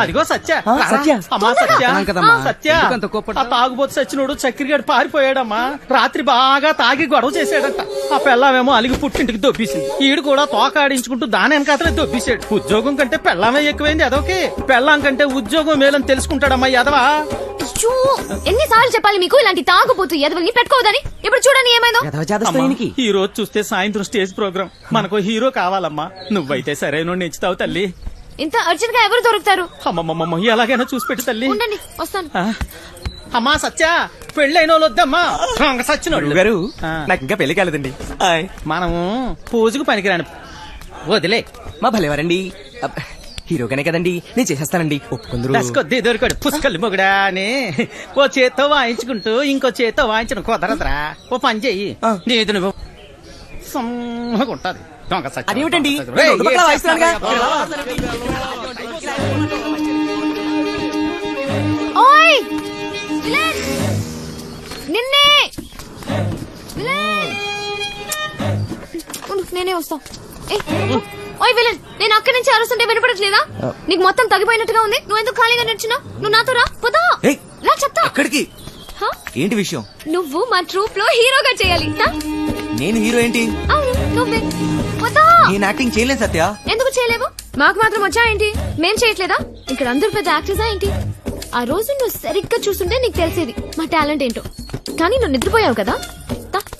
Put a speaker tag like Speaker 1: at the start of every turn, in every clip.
Speaker 1: అదిగో సత్య అమ్మా సత్య తాగుబోతు సచ్చినోడు చక్కెరగాడు పారిపోయాడమ్మా. రాత్రి బాగా తాగి గొడవ చేశాడట. ఆ పెళ్ళామేమో అలిగి పుట్టింటికి దొబ్బేసింది. ఈడు కూడా తోకాడించుకుంటూ దాని వెనకాతలే దొబ్బేశాడు. ఉద్యోగం కంటే పెళ్ళామే ఎక్కువైంది అదొకే. పెళ్ళాం కంటే ఉద్యోగం మేలని తెలుసుకుంటాడమ్మా ఎదవా.
Speaker 2: ఎన్నిసార్లు చెప్పాలి మీకు ఇలాంటి తాగుబోతు ఎదవల్ని పెట్టుకోవద్దని. ఇప్పుడు చూడండి ఏమైందో.
Speaker 1: ఈ రోజు చూస్తే సాయంత్రం స్టేజ్ ప్రోగ్రామ్. మనకు హీరో కావాలమ్మా. నువ్వైతే సరైన నెచ్చుతావు తల్లి.
Speaker 2: ఇంత అర్జెంట్ గా ఎవరు దొరుకుతారు?
Speaker 1: అమ్మమ్మమ్మ ఎలాగైనా చూసి పెట్టు తల్లి.
Speaker 2: ఉండండి వస్తాను.
Speaker 1: అమ్మా సత్య పెళ్ళైన వాళ్ళు వద్దమ్మా. సచ్చినోళ్ళు
Speaker 3: గారు నాకు ఇంకా పెళ్లి కాలేదండి.
Speaker 1: మనము పూజకు పనికిరాను వదిలే.
Speaker 3: మా భలేవారండి. హీరోగానే కదండి నేను చేసేస్తానండి.
Speaker 1: ఒప్పుకుందరు దొరికాడు పుష్కలు మొగుడా అని. ఓ చేత్తో వాయించుకుంటూ ఇంకో చేత్తో వాయించడం కుదరదురా. ఓ పని చెయ్యి. నీది నువ్వు సమ్మగుంటది.
Speaker 3: అదేమిటండి
Speaker 2: నిన్నే నేనే వస్తా. ఓయ్ విలన్, నేను అక్కడి నుంచి అరుస్తుంటే వినపడట్లేదా? నీకు మొత్తం తగ్గిపోయినట్టుగా ఉంది. నువ్వు ఎందుకు ఖాళీగా నిల్చున్నా? నువ్వు నాతో రా. పోదా రా చెప్తా.
Speaker 3: అక్కడికి ఏంటి విషయం?
Speaker 2: నువ్వు మా ట్రూప్ లో హీరోగా చేయాలి.
Speaker 3: నేను హీరో ఏంటి?
Speaker 2: నువ్వే. పోదా.
Speaker 3: నేను యాక్టింగ్ చేయలేను సత్య.
Speaker 2: ఎందుకు చేయలేవు? మాకు మాత్రం వచ్చా ఏంటి? మేం చేయట్లేదా? ఇక్కడ అందరు పెద్ద యాక్టర్సా ఏంటి? ఆ రోజు నువ్వు సరిగ్గా చూస్తుంటే నీకు తెలిసేది మా టాలెంట్ ఏంటో. కానీ నువ్వు నిద్రపోయావు కదా.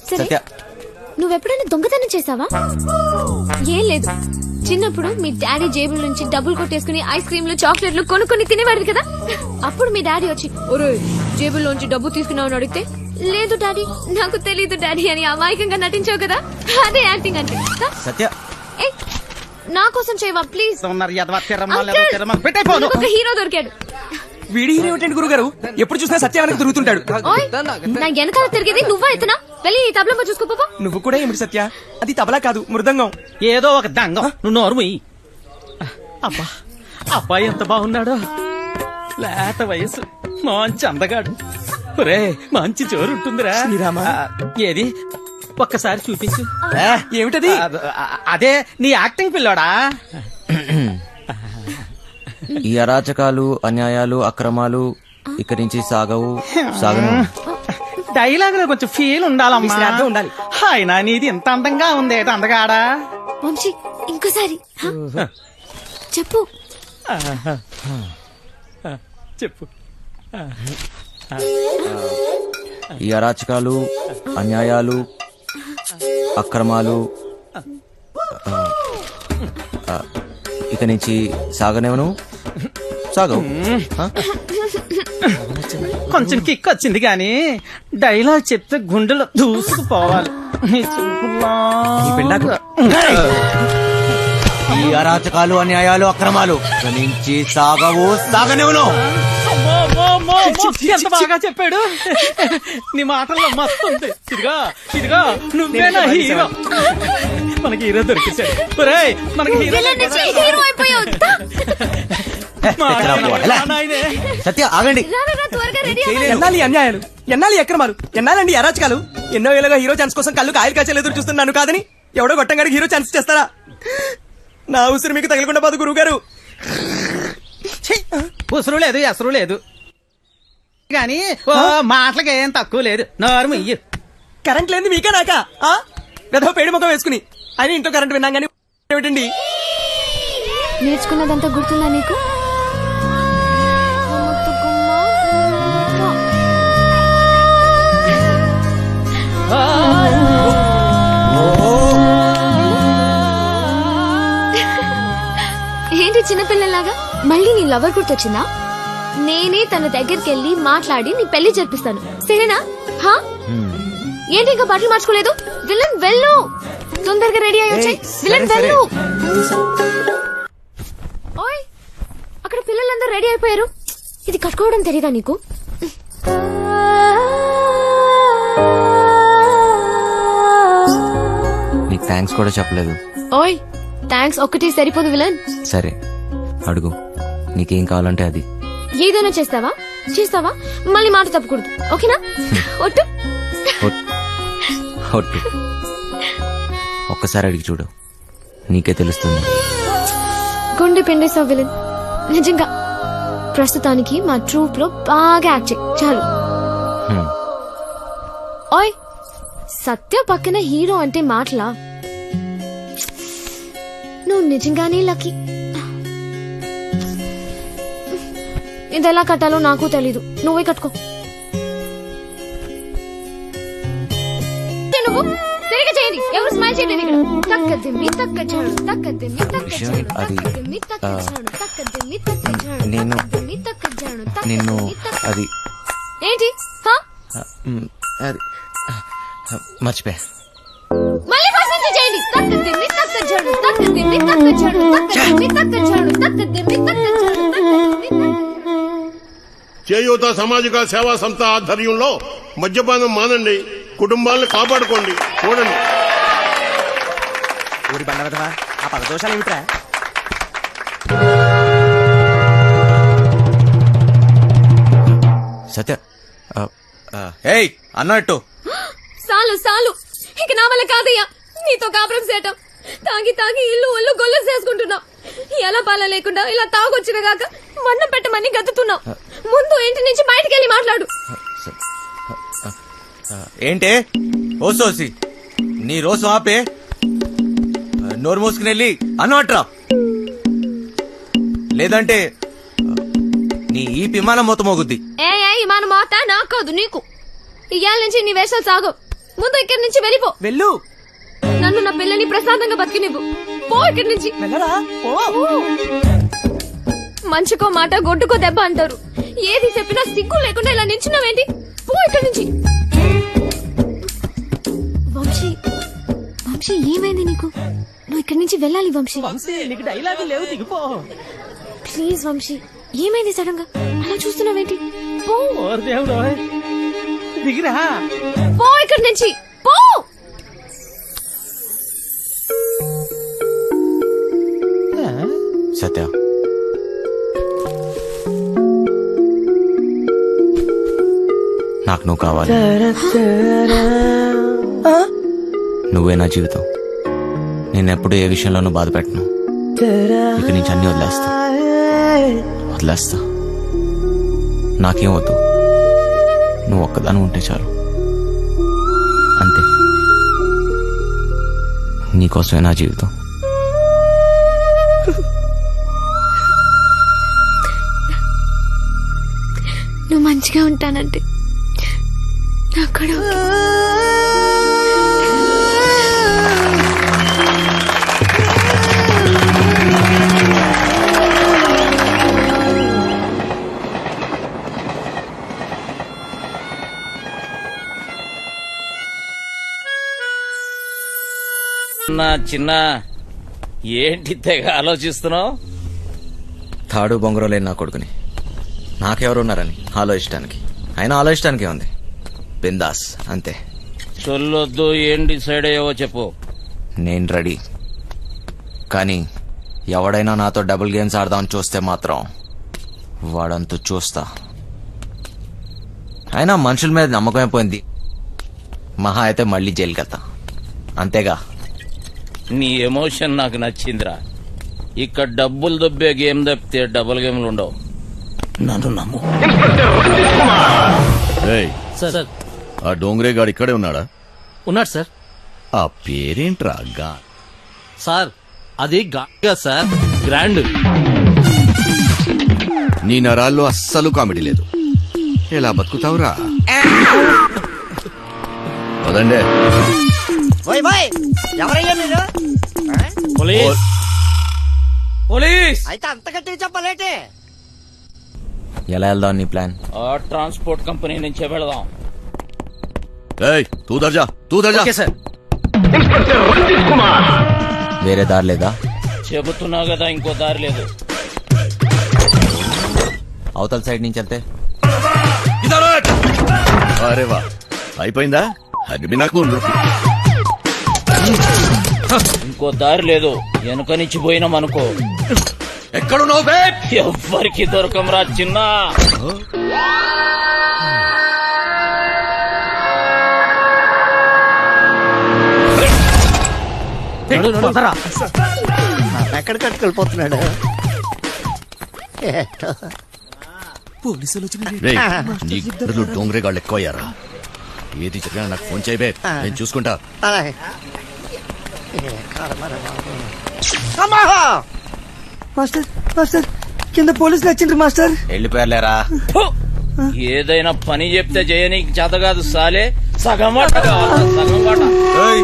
Speaker 2: సరే, నువ్వెప్పుడైనా దొంగతనం చేసావా? ఏం లేదు. చిన్నప్పుడు మీ డాడీ జేబుల నుంచి డబ్బులు కొట్టేసుకుని ఐస్ క్రీమ్లు చాక్లెట్లు కొనుక్కొని తినేవాడు కదా. అప్పుడు మీ డాడీ వచ్చి ఒరే జేబుల్లోంచి డబ్బు తీసుకున్నావు అడిగితే లేదు డాడీ నాకు తెలీదు డాడీ అని అమాయకంగా నటించావు కదా. అదే యాక్టింగ్ అంటే.
Speaker 3: సత్య
Speaker 2: నా కోసం చేయవా ప్లీజ్. ఒక హీరో దొరికాడు.
Speaker 3: వీడి హీరో ఏంటండి గురుగారు? ఎప్పుడు చూసినా సత్య వెనక తిరుగుతుంటాడు.
Speaker 2: నా వెనకాల తిరిగేది నువ్వా ఎత్తనా? వెళ్ళి ఈ తబలా చూసుకోపో.
Speaker 3: నువ్వు కూడా ఏమిటి సత్య? అది తబలా కాదు మృదంగం.
Speaker 1: ఏదో ఒక దంగం. నువ్వు నోరుమయ్యి. అబ్బా అబ్బాయి ఎంత బాగున్నాడో. లేత వయసు మంచి అందగాడు. ఒరే మంచి జోరు ఉంటుందిరా. ఏది ఒక్కసారి చూపించు.
Speaker 3: ఏమిటది?
Speaker 1: అదే నీ యాక్టింగ్ పిల్లోడా.
Speaker 4: ఈ అరాచకాలు అన్యాయాలు అక్రమాలు ఇక్కడి నుంచి సాగవు సాగను.
Speaker 1: డైలాగ్ లో కొంచెం ఫీల్ ఉండాలమ్మా.
Speaker 3: ఉండాలి.
Speaker 1: ఆయన నీది ఇంత అందంగా ఉంది అందగాడా.
Speaker 2: వంశీ ఇంకోసారి చెప్పు.
Speaker 1: చెప్పు.
Speaker 4: ఈ అరాచకాలు అన్యాయాలు అక్రమాలు ఇక నుంచి సాగనేవను సాగవు.
Speaker 1: కొంచెం కిక్ వచ్చింది గాని డైలాగ్ చెప్తే గుండెలో దూసుకుపోవాలి.
Speaker 4: ఈ అరాచకాలు అన్యాయాలు అక్రమాలు ఇక నుంచి సాగవు సాగనేవను.
Speaker 1: ఎంత బాగా చెప్పాడు. నీ మాటల్లో మస్తు ఉంది. ఇదిగా నువ్వేనా హీరో. మనకి హీరో దొరికేశాడు. మనకి హీరో అయిపోయావు.
Speaker 4: సత్య ఆగండి.
Speaker 3: ఎన్నాలి అన్యాయాలు ఎన్నాలి అక్రమాలు ఎన్నాలండి అరాచకాలు. ఎన్నో ఏళ్ళగా హీరో ఛాన్స్ కోసం కళ్ళు కాయలు కాచేలు ఎదురు చూస్తున్నాను కాదని ఎవడో గొట్టంగాడికి హీరో ఛాన్స్ చేస్తారా? నా ఉసురు మీకు తగలకుండా పోదు గురువు గారు.
Speaker 1: ఉసురు లేదు ఎసరు లేదు గాని మాటలకి ఏం తక్కువ లేదు. నోరు ఇయ్యు.
Speaker 3: కరెంట్ లేని మీకే నాక గదో పేడి ముఖం వేసుకుని ఆయన ఇంట్లో కరెంట్ విన్నాం గానీ ఏమిటండి?
Speaker 2: నేర్చుకున్నదంతా గుర్తుందా నీకు? ఏంటి చిన్నపిల్లలాగా మళ్ళీ నీ లవర్ గుర్తొచ్చిందా? నేనే తన దగ్గరికి వెళ్ళి మాట్లాడి నీ పెళ్లి జరిపిస్తాను. సరేనా? ఏంటి ఇంకా బట్టలు మార్చుకోలేదు? విలన్ వెళ్ళు, తొందరగా రెడీ అయ్యి వచ్చాయి. విలన్ వెళ్ళు. ఓయ్ అక్కడ పిల్లలందరూ రెడీ అయిపోయారు. ఇది కట్టుకోవడం తెలీదా నీకు?
Speaker 4: నీకు థ్యాంక్స్ కూడా చెప్పలేదు.
Speaker 2: ఓయ్ థ్యాంక్స్ ఒక్కటే సరిపోదు విలన్.
Speaker 4: సరే అడుగు, నీకేం కావాలంటే అది.
Speaker 2: ఏదైనా చేస్తావా మళ్ళీ మాట తప్పకూడదు. ఓకేనా? ఒట్టు
Speaker 4: ఒట్టు. ఒక్కసారి అడిగి చూడు. నీకే తెలుస్తుంది.
Speaker 2: గుండె పిండేసావు విలన్. నిజంగా ప్రస్తుతానికి మా ట్రూప్ లో బాగా యాక్ట్ చేయి చాలు. ఓయ్ సత్య పక్కన హీరో అంటే మాటలా? నువ్వు నిజంగానే లక్కీ. ఇది ఎలా కట్టాలో నాకు తెలీదు, నువ్వే కట్టుకో. నువ్వు సరిగా చేయండి, ఎవరు స్మైల్ చేయలేదు ఇక్కడ. తక్కదిమ్మి తక్కచాడు తక్కదిమ్మి తక్కచాడు తక్కదిమ్మి తక్కచాడు తక్కదిమ్మి తక్కచాడు తక్కదిమ్మి తక్కచాడు
Speaker 4: నిన్ను అది
Speaker 2: ఏంటి హా?
Speaker 4: అది మర్చిపోయా.
Speaker 2: మళ్ళీ ఫస్ట్ నుంచి చేయండి. తక్కదిమ్మి తక్కచాడు తక్కదిమ్మి తక్కచాడు తక్కదిమ్మి తక్కచాడు తక్కదిమ్మి తక్కచాడు తక్కదిమ్మి.
Speaker 5: చేయూత సామాజిక సేవా సంస్థ ఆధ్వర్యంలో మద్యపానం మానండి, కుటుంబాలను కాపాడుకోండి. చూడండి.
Speaker 3: ఊరి బండవదవా ఆ పదదోషాలు ఏమిట్రా?
Speaker 4: సత్య ఏయ్ అన్నట్టు
Speaker 2: సాలు సాలు, ఇక నా వల్ల కాదయ్యా నీతో కాపురం చేయటం. తాగి తాగి ఇల్లు ఒళ్ళు గొల్లు చేసుకుంటున్నాం. ఎలా పాల లేకుండా ఇలా తాగొచ్చిన గాక వన్నం పెట్టమని గతుతున్నాం. ముందు ఇంటి నుంచి బయటికి వెళ్ళి మాట్లాడు.
Speaker 4: ఏంటే ఓసోసి నీ రోజు ఆపే, నోరు మూసుకుని వెళ్ళి అన్నట్రా, లేదంటే నీ ఈ విమానం మొత్తం మోగుద్ది.
Speaker 2: ఏ మన మాట నాకు కాదు నీకు. ఇవాళ నుంచి నీ వేషాలు సాగు. ముందు ఇక్కడి నుంచి వెళ్ళిపో.
Speaker 3: వెళ్ళు.
Speaker 2: నన్ను నా పిల్లని ప్రశాంతంగా బతికినివ్వు. పో ఇక్కడి నుంచి.
Speaker 3: వెళ్ళరా పో.
Speaker 2: మంచికో మాట గొడ్డుకో దెబ్బ అంటారు. ఏది చెప్పినా సిగ్గు లేకుండా ఇలా నిల్చున్నావేంటి? పో ఇక్కడి నుంచి. వంశీ వంశీ ఏమైంది నీకు? నువ్వు ఇక్కడి నుంచి వెళ్ళాలి వంశీ.
Speaker 1: వంశీ నీకు డైలాగు లేవు, దిగిపో.
Speaker 2: ప్లీజ్ వంశీ, ఏమైంది సడన్ గా అలా చూస్తున్నావేంటి? పో.
Speaker 1: ఓరి దేవుడు, దిగిరా.
Speaker 2: పో ఇక్కడి నుంచి పో.
Speaker 4: సత్య నాకు నువ్వు కావాలి. నువ్వే నా జీవితం. నేనెప్పుడు ఏ విషయంలోనూ బాధ పెట్టను. ఇక నుంచి అన్ని వదిలేస్తా. నాకేం వద్దు, నువ్వు ఒక్కదాని ఉంటే చాలు. అంతే, నీకోసమే నా జీవితం.
Speaker 2: నువ్వు మంచిగా ఉంటానంటే నాకు కూడా ఓకే.
Speaker 6: చిన్న ఏంటి తెగ ఆలోచిస్తున్నావు?
Speaker 4: తాడు బొంగరం లేని నా కొడుకుని నాకెవరున్నారని ఆలోచించడానికి. అయినా ఆలోచించడానికి ఉంది. బిందాస్ అంతే.
Speaker 6: చొల్లొద్దు, ఏం డిసైడ్ అయ్యావో చెప్పు.
Speaker 4: నేను రెడీ. కానీ ఎవడైనా నాతో డబుల్ గేమ్స్ ఆడదామని చూస్తే మాత్రం వాడంతూ చూస్తా. అయినా మనుషుల మీద నమ్మకం అయిపోయింది. మహా అయితే మళ్ళీ జైలుకి వెళ్తా, అంతేగా.
Speaker 6: నీ ఎమోషన్ నాకు నచ్చిందిరా. ఇక్కడ డబ్బులు దొబ్బే గేమ్ తప్పితే డబుల్ గేమ్లు ఉండవు. నన్ను నమ్ము.
Speaker 7: ఏయ్,
Speaker 1: సార్
Speaker 7: ఆ డోంగ్రే గాడు ఇక్కడే ఉన్నాడా?
Speaker 1: ఉన్నాడు సార్.
Speaker 7: ఆ పేరేంట్రా?
Speaker 1: సార్ అది గా సార్, గ్రాండ్.
Speaker 7: నీ నరాల్లో అస్సలు కామెడీ లేదు. ఎలా బతుకుతావురా? వదండే.
Speaker 3: ఎవరయ్యా మీరు?
Speaker 1: పోలీస్
Speaker 3: అయితే అంత గట్టిగా చెప్పలేటే.
Speaker 4: ఎలా వెళ్దాం నీ ప్లాన్?
Speaker 6: ఆ ట్రాన్స్పోర్ట్ కంపెనీ నుంచే వెళదాం.
Speaker 7: ఏయ్, తూ దర్జా.
Speaker 1: Okay sir.
Speaker 4: వేరే దారి లేదా?
Speaker 6: చెబుతున్నా కదా, ఇంకో దారి లేదు.
Speaker 4: అవతల సైడ్ నుంచి వెళ్తే
Speaker 7: అరే వా, అయిపోయిందా? అది నాకు
Speaker 6: ఇంకో దారి లేదు. వెనుక నుంచి పోయినామనుకో
Speaker 7: ఎక్కడున్నావు బే?
Speaker 6: ఎవ్వరికి దొరకంరా చిన్న.
Speaker 1: పదరా.
Speaker 8: ఎక్కడికి వెళ్ళిపోతున్నాడు?
Speaker 7: రేయ్, నీ ఇద్దరు డోంగ్రే గాళ్ళు ఎక్కువయ్యారా? ఏది జరిగినా నాకు ఫోన్ చేయబే, నేను చూసుకుంటా.
Speaker 8: అలాగే.
Speaker 3: మాస్టర్ మాస్టర్ కింద పోలీసులు వచ్చిండ్రు మాస్టర్.
Speaker 4: వెళ్ళిపోయారులేరా.
Speaker 6: ఏదైనా పని చెప్తే చేయనీకి చేత కాదు సాలే. సగం వాట కావాలా? సగం వాట.
Speaker 4: ఏయ్,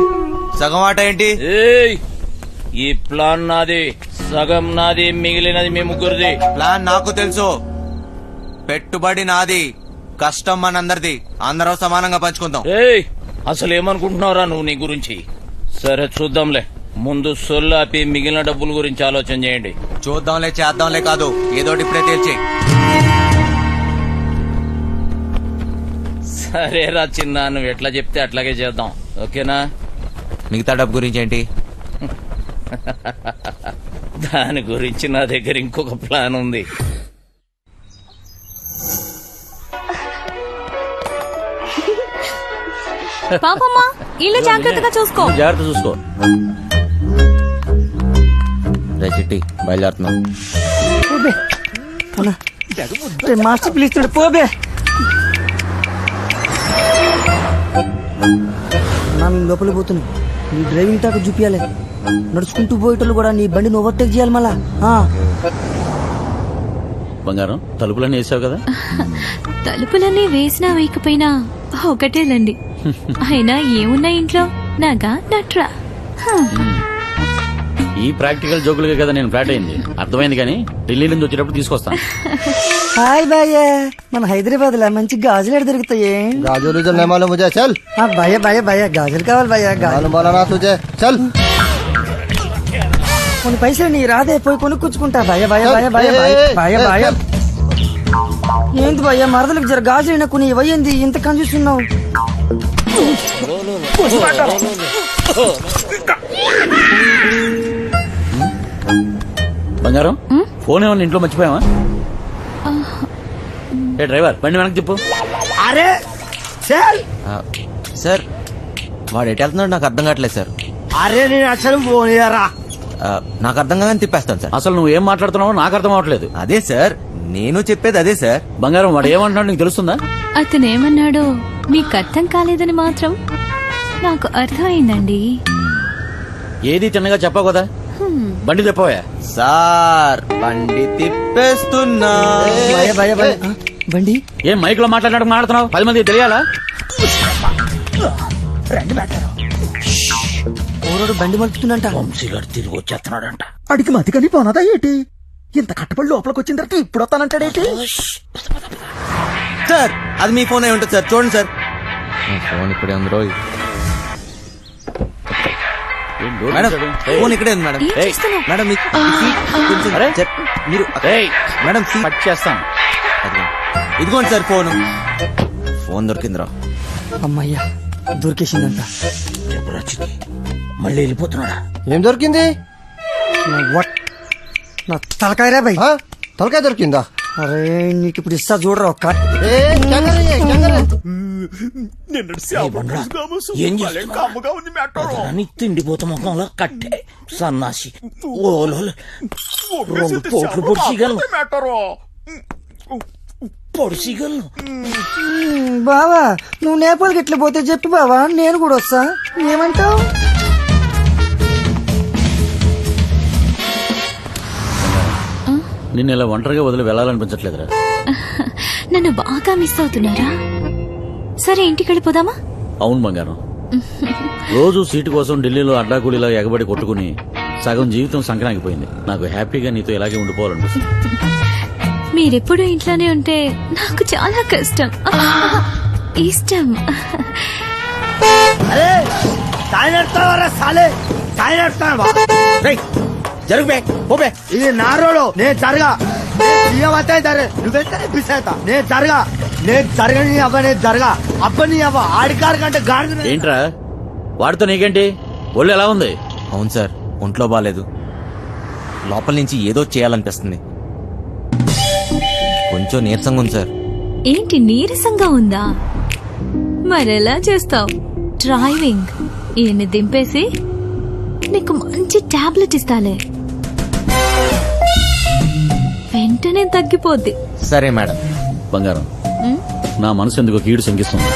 Speaker 4: సగం ఆట ఏంటి?
Speaker 6: ఏయ్, ఈ ప్లాన్ నాది, సగం నాది, మిగిలినది మీ ముగ్గురిది.
Speaker 4: ప్లాన్ నాకు తెలుసు. పెట్టుబడి నాది, కష్టం మనందరిది. అందరం సమానంగా పంచుకుందాం.
Speaker 6: ఏయ్, అసలు ఏమనుకుంటున్నావురా నువ్వు నీ గురించి? సరే చూద్దాంలే, ముందు సొల్లాపి మిగిలిన డబ్బుల గురించి ఆలోచన చేయండి.
Speaker 4: చూద్దాంలే చేద్దాంలే కాదు, ఏదోటి ఇప్పుడే తేల్చి.
Speaker 6: సరేరా చిన్న, నువ్వు ఎట్లా చెప్తే అట్లాగే చేద్దాం, ఓకేనా?
Speaker 4: మిగతా డబ్బు గురించి ఏంటి?
Speaker 6: దాని గురించి నా దగ్గర ఇంకొక ప్లాన్ ఉంది.
Speaker 2: పాపమ్మా, ఇల్లు జాగ్రత్తగా చూసుకో.
Speaker 6: జాగ్రత్త చూసుకో.
Speaker 4: రే చిట్టి, బయలుదేరుతున్నాం.
Speaker 3: మాస్టర్ పిలుస్తున్నాడు పోబే. లోపలికి పోతున్నావు, నీ డ్రైవింగ్ టాక్ చూపించాలి. నడుచుకుంటూ పోయేటోళ్ళు కూడా నీ బండిని ఓవర్టేక్ చేయాలి మళ్ళా.
Speaker 6: బంగారం, తలుపులన్నీ వేసావు కదా?
Speaker 2: తలుపులన్నీ వేసినా వేయకపోయినా ఒకటేలండి. అయినా ఏమున్నా ఇంట్లో నాగా నట్రా.
Speaker 6: ఈ ప్రాక్టికల్ జోకులుగా కదా నేను ఫ్లాట్ అయింది, అర్థమైంది. కానీ ఢిల్లీ నుంచి వచ్చేటప్పుడు తీసుకొస్తాను.
Speaker 3: హాయ్ భయ్య, మన హైదరాబాద్ లో మంచి గాజులు దొరుకుతాయి.
Speaker 8: गाजर उजर नहीं मालूम मुझे, चल.
Speaker 3: భయ్య భయ్య భయ్య గాజులు కావాలి భయ్య.
Speaker 8: मालूम बोला ना तुझे, चल.
Speaker 3: కొన్ని పైసలు నీ రాదే, పోయి కొనుక్కుంటా. భయ్య భయ్య భయ్య భయ్య భయ్య భయ్య. ఏంటి భయ్య, మరదలకు జర గాజులు కొన్ని ఇవ్వయింది, ఇంత కన్ఫ్యూస్తున్నావు.
Speaker 6: బంగారం, ఫోన్ ఏమన్నా ఇంట్లో మర్చిపోయావా? ఏ డ్రైవర్, బండి వెనక్కి చెప్పు.
Speaker 3: అరే చల్.
Speaker 4: సార్, వాడు ఎటు వెళ్తున్నాడు నాకు అర్థం కావట్లేదు సార్.
Speaker 3: అరే నేను అసలు పోనీయరా.
Speaker 4: నాకు అర్థం కాగానే తిప్పేస్తాను సార్.
Speaker 6: అసలు నువ్వు ఏం మాట్లాడుతున్నావో నాకు అర్థం అవట్లేదు.
Speaker 4: అదే సార్, నేను చెప్పేది అదే సార్.
Speaker 6: బంగారం, వాడు ఏమంటున్నాడు నీకు తెలుస్తుందా?
Speaker 2: అతనేమన్నాడో మీకు అర్థం కాలేదని మాత్రం నాకు అర్థమైందండి.
Speaker 6: ఏది తిన్నగా చెప్పావు కదా, బండి తెప్పవా?
Speaker 4: సార్, బండి తిప్పేస్తున్నా.
Speaker 3: భయ్య భయ్య భయ్య. బండి
Speaker 6: ఏం మైక్ లో మాట్లాడినట్టు మాట్లాడుతున్నావు? 10 మంది తెలియాలా?
Speaker 3: ఊరోడు బండి మలుపుతుందంట.
Speaker 6: వంశీగాడు తిరిగి వచ్చేస్తున్నాడంట.
Speaker 1: అడిగి మతికని పోనదా ఏంటి? ఇంత కట్టబడి లోపలికి వచ్చిన తర్వాత ఇప్పుడు వస్తానంటాడేంటి?
Speaker 4: సార్, అది మీ ఫోన్ అయి ఉంటుంది సార్, చూడండి సార్. ఫోన్ ఇక్కడే ఉంది రోయ్. మేడం, ఫోన్ ఇక్కడే ఉంది మేడం.
Speaker 2: ఏం చేస్తున్నావ్?
Speaker 4: మేడం మీ కొంచెం
Speaker 6: అరే,
Speaker 4: మీరు మేడం
Speaker 6: కట్ చేస్తాను.
Speaker 4: ఇదిగోండి సార్ ఫోన్. ఫోన్ దొరికిందిరా.
Speaker 3: అమ్మయ్యా, దొరికేసిందంట.
Speaker 6: మళ్ళీ వెళ్ళిపోతున్నాడా?
Speaker 8: ఏం దొరికింది?
Speaker 3: నా తలకాయరా భయ్.
Speaker 8: తలకాయ దొరికిందా?
Speaker 3: అరే నీకు ఇప్పుడు ఇస్తా చూడరా ఒక్క.
Speaker 6: తిండిపోత ముఖంలో కట్టే సన్నాసి ఓలో 2 పోట్లు పొడిసిగలను.
Speaker 3: బావా, నువ్వు నేపాల్కి ఎట్లా పోతే చెప్పు బావా, నేను కూడా వస్తా. ఏమంటావు?
Speaker 6: నిన్ను ఇలా ఒంటరిగా వదిలి వెళ్ళాలనిపించట్లేదురా.
Speaker 2: నన్ను బాగా మిస్ అవుతున్నారా? సరే, ఇంటికి వెళ్ళిపోదామా?
Speaker 6: అవును బంగారం, రోజు సీటు కోసం ఢిల్లీలో అడ్డాకూలీలా ఎగబడి కొట్టుకుని సగం జీవితం సంక్రాంతిపోయింది. నాకు హ్యాపీగా నీతో ఇలాగే ఉండిపోవాలనిపిస్తుంది.
Speaker 2: మీరెప్పుడు ఇంట్లోనే ఉంటే నాకు చాలా కష్టం. ఇష్టం.
Speaker 3: ఇది నా రోడ్, నేను జరగా. నేను జరగా, నేను జరగని అవ్వ, నేను జరగా అబ్బని అవ్వ. ఆడికారు కంటే గాడి.
Speaker 6: ఏంట్రా వాడితో నీకేంటి? ఒళ్ళు ఎలా ఉంది?
Speaker 4: అవును సార్, ఒంట్లో బాలేదు. లోపల నుంచి ఏదో చేయాలనిపిస్తుంది. కొంచెం నీరసంగా ఉంది సార్.
Speaker 2: ఏంటి నీరసంగా ఉందా? మరెలా చేస్తావు? డ్రైవింగ్ ఈయన్ని దింపేసి నీకు మంచి టాబ్లెట్ ఇస్తాలే, వెంటనే తగ్గిపోద్ది.
Speaker 4: సరే మేడం.
Speaker 6: బంగారం, నా మనసు ఎందుకు కీడు శంకిస్తుంది.